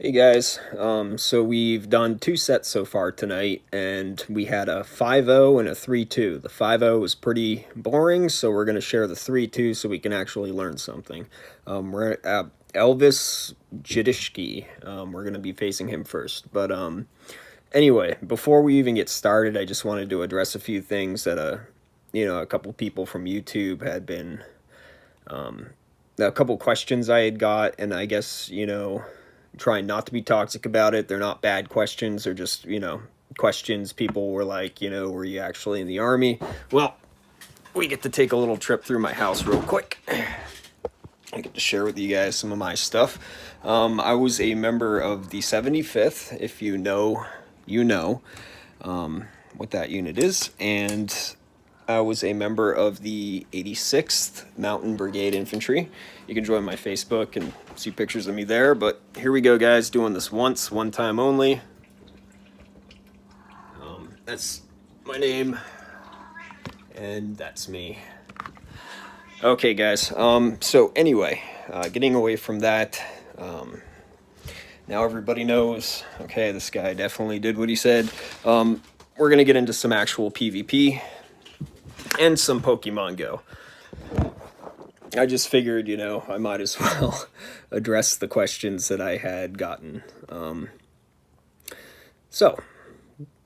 Hey guys, so we've done two sets so far tonight, and we had a 5-0 and a 3-2. The 5-0 was pretty boring, so we're going to share the 3-2 so we can actually learn something. We're at Elvis Jidishki. We're going to be facing him first. But anyway, before we even get started, I just wanted to address a few things that a couple people from YouTube had been, a couple questions I had got, and I guess, trying not to be toxic about it. They're not bad questions. They're just, questions people were like, were you actually in the army? Well, we get to take a little trip through my house real quick. I get to share with you guys some of my stuff. I was a member of the 75th, if you know, what that unit is. And I was a member of the 86th Mountain Brigade Infantry. You can join my Facebook and see pictures of me there. But here we go, guys, doing this once, one time only. That's my name, and that's me. Okay, guys. So anyway, getting away from that. Now everybody knows. Okay, this guy definitely did what he said. We're gonna get into some actual PvP and some Pokemon Go. I just figured, I might as well address the questions that I had gotten. So,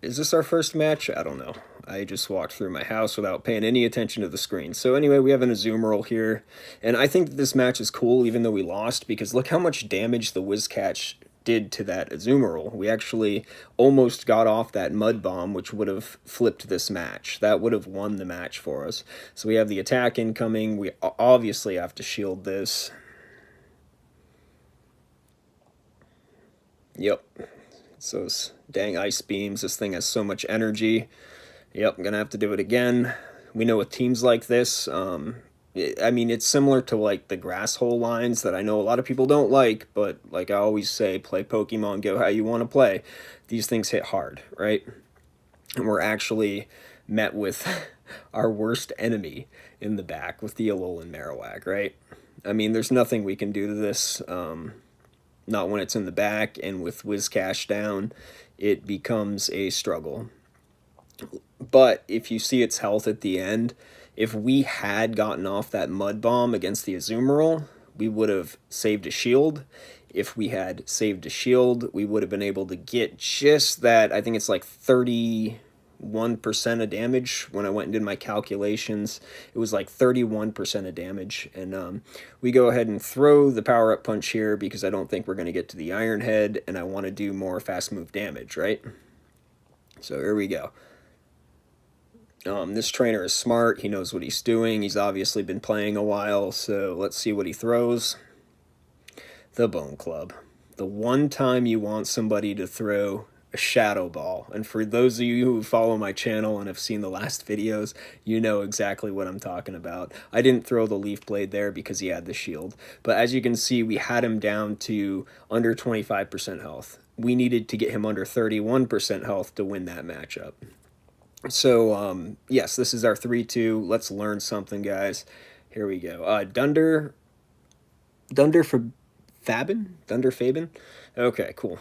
is this our first match? I don't know. I just walked through my house without paying any attention to the screen. So anyway, we have an Azumarill here. And I think that this match is cool even though we lost, because look how much damage the Whiscash did to that Azumarill. We actually almost got off that Mud Bomb, which would have flipped this match. That would have won the match for us. So we have the attack incoming. We obviously have to shield this. Yep. It's those dang ice beams. This thing has so much energy. Yep, I'm gonna have to do it again. We know with teams like this, it's similar to like the grass hole lines that I know a lot of people don't like, but like I always say, play Pokemon Go how you want to play. These things hit hard, right? And we're actually met with our worst enemy in the back with the Alolan Marowak, right? There's nothing we can do to this. Not when it's in the back, and with Whiscash down, it becomes a struggle. But if you see its health at the end, if we had gotten off that Mud Bomb against the Azumarill, we would have saved a shield. If we had saved a shield, we would have been able to get just that. I think it's like 31% of damage. When I went and did my calculations, it was like 31% of damage. And we go ahead and throw the power-up punch here because I don't think we're going to get to the Iron Head, and I want to do more fast move damage, right? So here we go. This trainer is smart. He knows what he's doing. He's obviously been playing a while, so let's see what he throws. The Bone Club. The one time you want somebody to throw a Shadow Ball. And for those of you who follow my channel and have seen the last videos, you know exactly what I'm talking about. I didn't throw the Leaf Blade there because he had the shield. But as you can see, we had him down to under 25% health. We needed to get him under 31% health to win that matchup. So, yes, this is our 3-2. Let's learn something, guys. Here we go. Dunder for Fabin? Dunder Fabin? Okay, cool.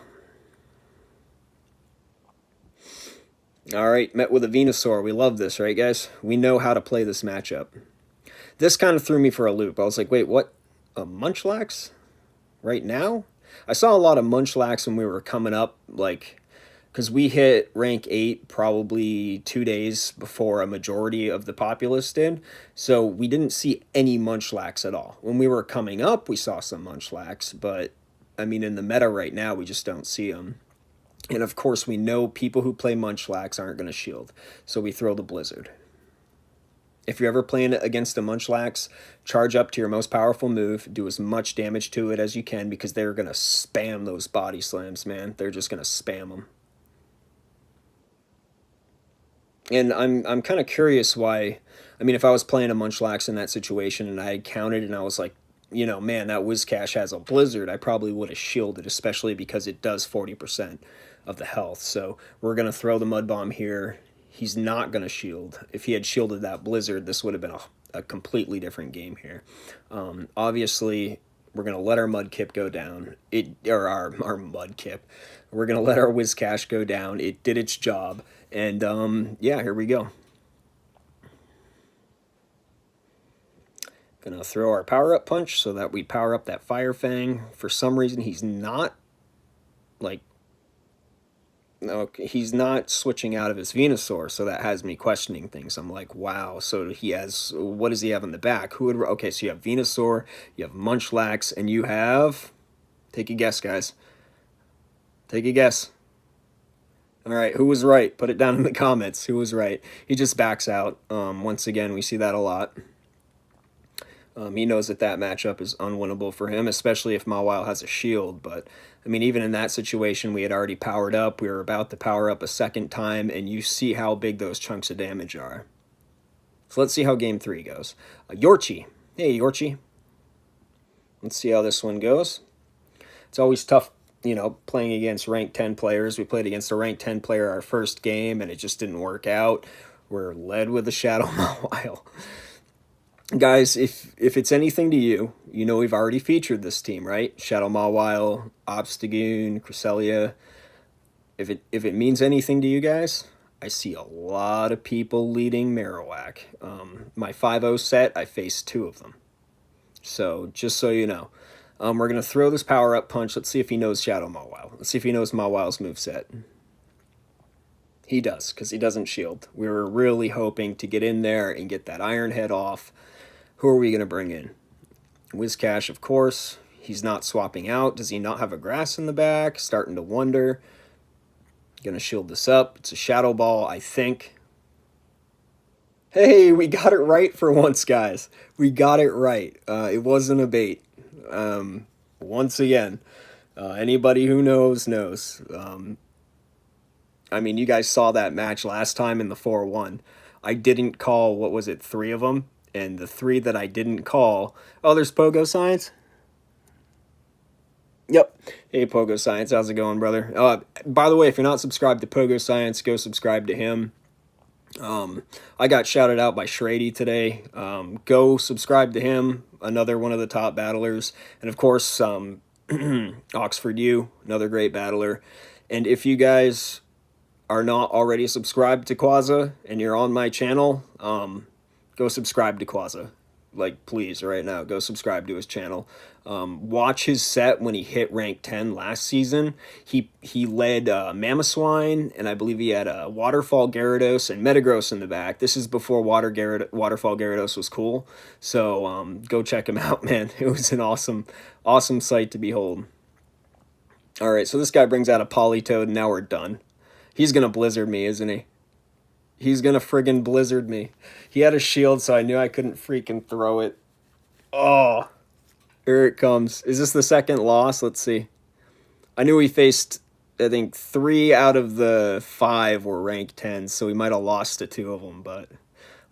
Alright, met with a Venusaur. We love this, right, guys? We know how to play this matchup. This kind of threw me for a loop. I was like, wait, what? A Munchlax? Right now? I saw a lot of Munchlax when we were coming up, because we hit rank 8 probably 2 days before a majority of the populace did. So we didn't see any Munchlax at all. When we were coming up, we saw some Munchlax, but in the meta right now, we just don't see them. And of course, we know people who play Munchlax aren't going to shield. So we throw the Blizzard. If you're ever playing against a Munchlax, charge up to your most powerful move, do as much damage to it as you can, because they're going to spam those body slams, man. They're just going to spam them. And I'm kind of curious why. If I was playing a Munchlax in that situation and I had counted and I was like, man, that Whiscash has a Blizzard, I probably would have shielded, especially because it does 40% of the health. So we're going to throw the Mud Bomb here. He's not going to shield. If he had shielded that Blizzard, this would have been a completely different game here. Obviously, We're going to let our Mudkip go down. Or our Mudkip. We're going to let our Whiscash go down. It did its job. And, yeah, here we go. Gonna throw our power-up punch so that we power up that Fire Fang. For some reason, he's not, like, okay, he's not switching out of his Venusaur, so that has me questioning things. I'm like, wow, so he has, what does he have in the back? Who would, okay, so you have Venusaur, you have Munchlax, and you have, take a guess, guys. Take a guess. All right, who was right? Put it down in the comments. Who was right? He just backs out. Once again, we see that a lot. He knows that that matchup is unwinnable for him, especially if Mawile has a shield. But, I mean, even in that situation, we had already powered up. We were about to power up a second time, and you see how big those chunks of damage are. So let's see how Game 3 goes. Yorchi. Hey, Yorchi. Let's see how this one goes. It's always tough, you know, playing against ranked 10 players. We played against a ranked 10 player our first game, and it just didn't work out. We're led with a Shadow Mawile. Guys, if it's anything to you, you know we've already featured this team, right? Shadow Mawile, Obstagoon, Cresselia. If it means anything to you guys, I see a lot of people leading Marowak. My 5-0 set, I faced 2 of them. So, just so you know. We're going to throw this power-up punch. Let's see if he knows Shadow Mawile. Let's see if he knows Mawile's moveset. He does, because he doesn't shield. We were really hoping to get in there and get that Iron Head off. Who are we going to bring in? Whiscash, of course. He's not swapping out. Does he not have a grass in the back? Starting to wonder. Going to shield this up. It's a Shadow Ball, I think. Hey, we got it right for once, guys. We got it right. It wasn't a bait. Once again, anybody who knows, knows. I mean, you guys saw that match last time in the 4-1. I didn't call, what was it, 3 of them? And the 3 that I didn't call... Oh, there's Pogo Science? Yep. Hey, Pogo Science. How's it going, brother? By the way, if you're not subscribed to Pogo Science, go subscribe to him. I got shouted out by Shrady today. Go subscribe to him. Another one of the top battlers. And, of course, Oxford U, another great battler. And if you guys are not already subscribed to Quaza and you're on my channel... go subscribe to Quaza. Like, please, right now, go subscribe to his channel. Watch his set when he hit rank 10 last season. He led Mamoswine, and I believe he had Waterfall Gyarados and Metagross in the back. This is before Waterfall Gyarados was cool. So go check him out, man. It was an awesome sight to behold. Alright, so this guy brings out a Politoed, and now we're done. He's going to Blizzard me, isn't he? He's going to friggin' Blizzard me. He had a shield, so I knew I couldn't freaking throw it. Oh, here it comes. Is this the second loss? Let's see. I knew we faced, I think, 3 out of the 5 were ranked 10, so we might have lost to 2 of them, but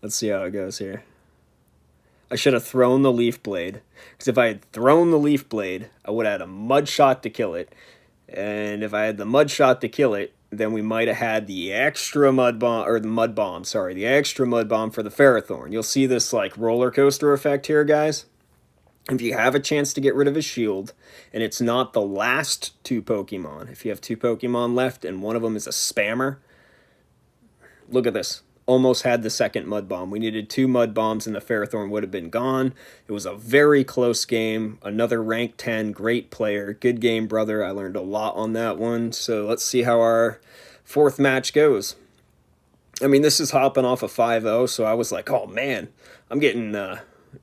let's see how it goes here. I should have thrown the Leaf Blade, because if I had thrown the Leaf Blade, I would have had a Mud Shot to kill it, and if I had the Mud Shot to kill it, then we might have had the extra Mud Bomb, or the Mud Bomb, sorry, the extra Mud Bomb for the Ferrothorn. You'll see this, like, roller coaster effect here, guys. If you have a chance to get rid of his shield, and it's not the last 2 Pokemon, if you have 2 Pokemon left and one of them is a spammer, look at this. Almost had the second Mud Bomb. We needed 2 Mud Bombs and the Ferrothorn would have been gone. It was a very close game. Another rank 10, great player. Good game, brother. I learned a lot on that one. So let's see how our 4th match goes. I mean, this is hopping off a 5-0, so I was like, oh man, I'm getting,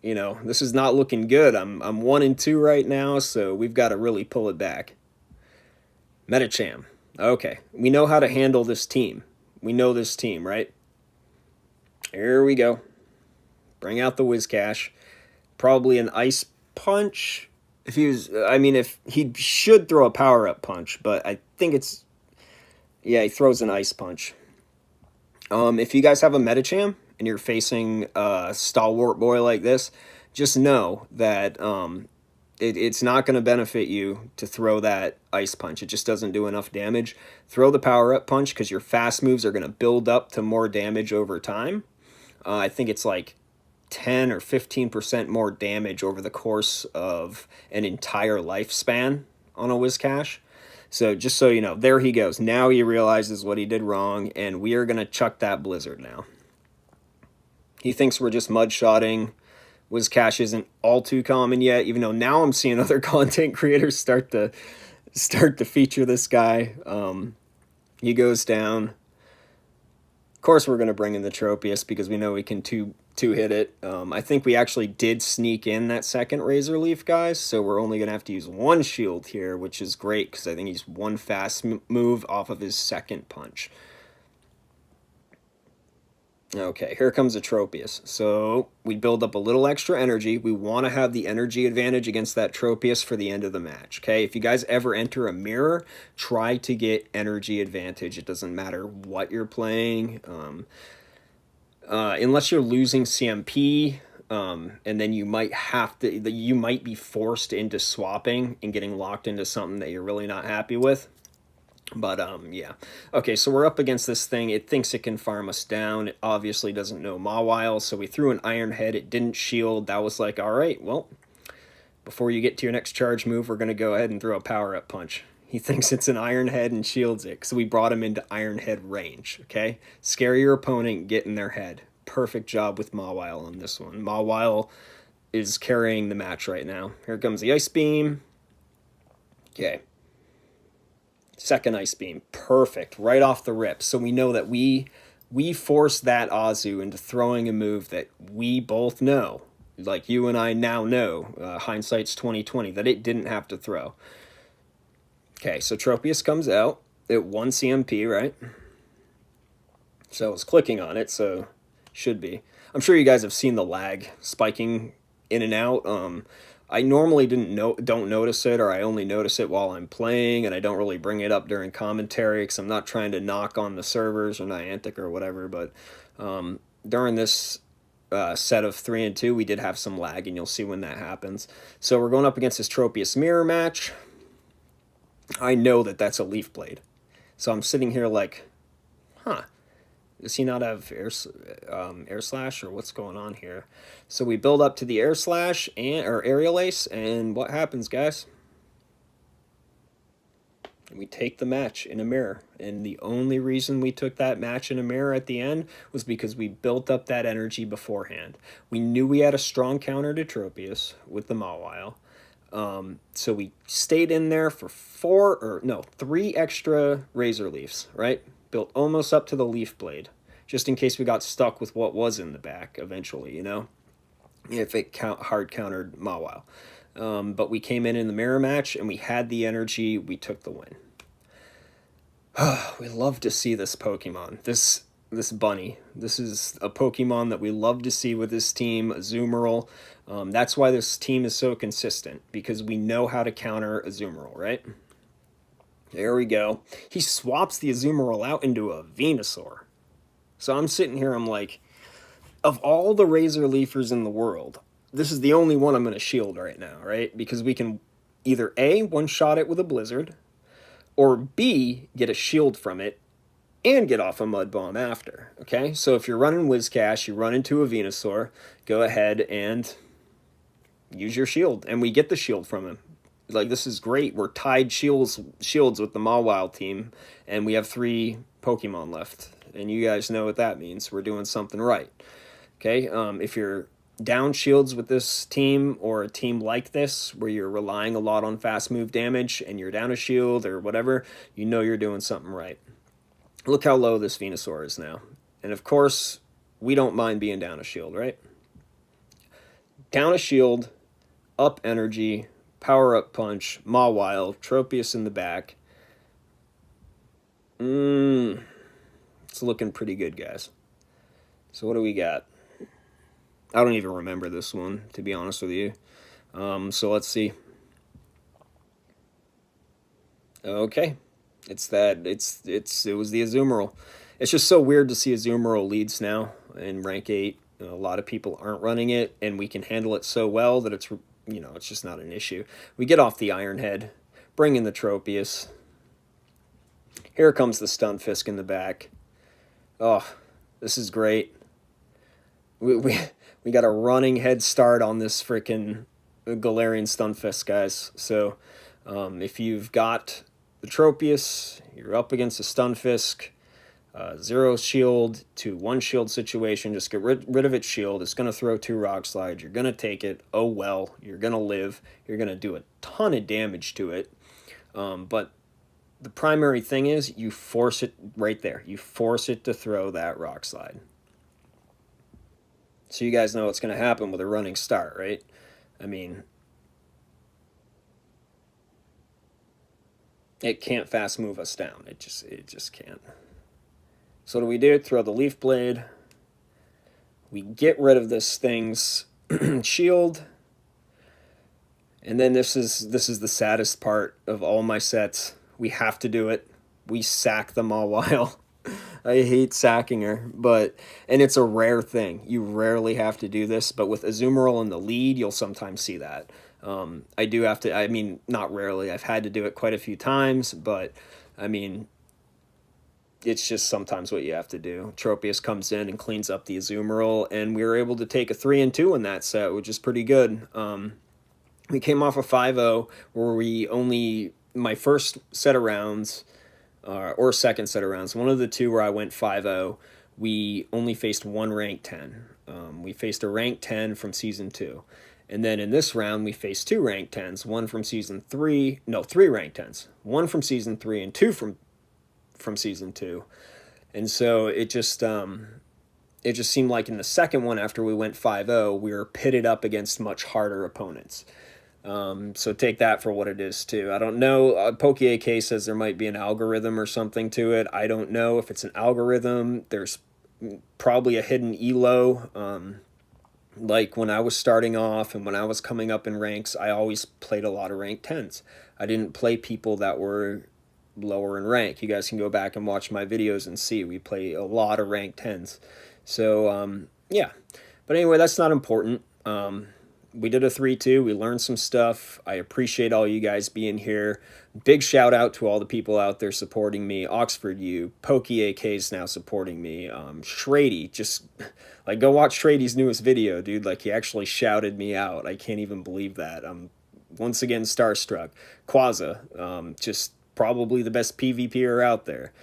you know, this is not looking good. I'm 1-2 right now, so we've got to really pull it back. Medicham. Okay, we know how to handle this team. We know this team, right? Here we go. Bring out the Whiscash. Probably an Ice Punch. If he was, I mean, if he should throw a power-up punch, but I think it's, yeah, he throws an Ice Punch. If you guys have a Medicham and you're facing a stalwart boy like this, just know that it's not going to benefit you to throw that Ice Punch. It just doesn't do enough damage. Throw the power-up punch because your fast moves are going to build up to more damage over time. I think it's like 10 or 15% more damage over the course of an entire lifespan on a Whiscash. So just so you know, there he goes. Now he realizes what he did wrong, and we are going to chuck that Blizzard now. He thinks we're just mudshotting. Whiscash isn't all too common yet, even though now I'm seeing other content creators start to feature this guy. He goes down. Of course, we're going to bring in the Tropius because we know we can two hit it. I think we actually did sneak in that second Razor Leaf, guys, so we're only going to have to use one shield here, which is great because I think he's one fast move off of his second punch. Okay, here comes a Tropius. So we build up a little extra energy. We want to have the energy advantage against that Tropius for the end of the match. Okay, if you guys ever enter a mirror, try to get energy advantage. It doesn't matter what you're playing. Unless you're losing CMP, and then you might be forced into swapping and getting locked into something that you're really not happy with. But, yeah. Okay, so we're up against this thing. It thinks it can farm us down. It obviously doesn't know Mawile, so we threw an Iron Head. It didn't shield. That was like, all right, well, before you get to your next charge move, we're going to go ahead and throw a power-up punch. He thinks it's an Iron Head and shields it, so we brought him into Iron Head range, okay? Scare your opponent, get in their head. Perfect job with Mawile on this one. Mawile is carrying the match right now. Here comes the Ice Beam. Okay. Second Ice Beam, perfect, right off the rip. So we know that we forced that Azu into throwing a move that we both know, like you and I now know, hindsight's 2020, that it didn't have to throw. Okay, so Tropius comes out. It won CMP, right? So I was clicking on it, so should be. I'm sure you guys have seen the lag spiking in and out. I normally don't notice it, or I only notice it while I'm playing, and I don't really bring it up during commentary because I'm not trying to knock on the servers or Niantic or whatever. But during this set of 3 and 2, we did have some lag, and you'll see when that happens. So we're going up against this Tropius mirror match. I know that that's a Leaf Blade, so I'm sitting here like, huh. Does he not have air slash, or what's going on here? So we build up to the air slash or aerial ace, and what happens, guys? We take the match in a mirror, and the only reason we took that match in a mirror at the end was because we built up that energy beforehand. We knew we had a strong counter to Tropius with the Mawile. So we stayed in there for 3 extra Razor Leafs, right? Built almost up to the Leaf Blade, just in case we got stuck with what was in the back eventually, you know, if it hard countered Mawile. But we came in the mirror match, and we had the energy. We took the win. We love to see this Pokemon. This bunny. This is a Pokemon that we love to see with this team, Azumarill. That's why this team is so consistent, because we know how to counter Azumarill, right? There we go. He swaps the Azumarill out into a Venusaur. So I'm sitting here, I'm like, of all the Razor Leafers in the world, this is the only one I'm going to shield right now, right? Because we can either A, one-shot it with a Blizzard, or B, get a shield from it and get off a Mud Bomb after, okay? So if you're running Whiscash, you run into a Venusaur, go ahead and use your shield, and we get the shield from him. Like, this is great. We're tied shields with the Mawile team, and we have 3 Pokemon left. And you guys know what that means. We're doing something right. Okay, if you're down shields with this team, or a team like this, where you're relying a lot on fast move damage, and you're down a shield or whatever, you know you're doing something right. Look how low this Venusaur is now. And of course, we don't mind being down a shield, right? Down a shield, up energy, power-up punch, Mawile, Tropius in the back. It's looking pretty good, guys. So what do we got? I don't even remember this one, to be honest with you. So let's see. Okay. It was the Azumarill. It's just so weird to see Azumarill leads now in rank 8. A lot of people aren't running it, and we can handle it so well that it's just not an issue. We get off the Iron Head, bring in the Tropius. Here comes the Stunfisk in the back. Oh, this is great. we we, we got a running head start on this freaking Galarian Stunfisk, guys. So if you've got the Tropius, you're up against a Stunfisk. Zero shield to one shield situation. Just get rid of its shield. It's going to throw 2 rock slides. You're going to take it. Oh well. You're going to live. You're going to do a ton of damage to it. But the primary thing is you force it right there. You force it to throw that rock slide. So you guys know what's going to happen with a running start, right? I mean, it can't fast move us down. It just can't. So what do we do? Throw the leaf blade. We get rid of this thing's shield. And then this is the saddest part of all my sets. We have to do it. We sack them all while. I hate sacking her, and it's a rare thing. You rarely have to do this, but with Azumarill in the lead, you'll sometimes see that. I do have to, I mean, not rarely. I've had to do it quite a few times, but I mean, it's just sometimes what you have to do. Tropius comes in and cleans up the Azumarill, and we were able to take a 3-2 in that set, which is pretty good. We came off a 5-0 where we only, my first set of rounds, or second set of rounds, one of the two where I went 5-0, we only faced one rank 10. We faced a rank 10 from season 2. And then in this round, we faced 2 rank 10s, one from season 3, no, 3 rank 10s, one from season 3 and 2 from season 2. And so it just seemed like in the second one after we went 5-0, we were pitted up against much harder opponents. So take that for what it is too. I don't know. PokeAK says there might be an algorithm or something to it. I don't know if it's an algorithm. There's probably a hidden elo. Like when I was starting off and when I was coming up in ranks, I always played a lot of rank 10s. I didn't play people that were lower in rank. You guys can go back and watch my videos and see we play a lot of rank 10s. So yeah. But anyway, that's not important. We did a 3-2. We learned some stuff. I appreciate all you guys being here. Big shout out to all the people out there supporting me. Oxford U, PokeAK is now supporting me. Shrady, just like go watch Shrady's newest video, dude. Like he actually shouted me out. I can't even believe that. I'm once again starstruck. Quaza, just probably the best PvPer out there.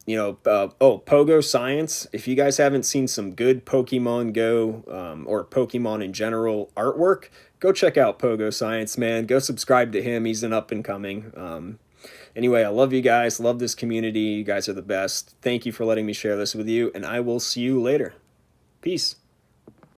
Pogo Science. If you guys haven't seen some good Pokemon Go or Pokemon in general artwork, go check out Pogo Science, man. Go subscribe to him. He's an up and coming. Anyway, I love you guys. Love this community. You guys are the best. Thank you for letting me share this with you, and I will see you later. Peace.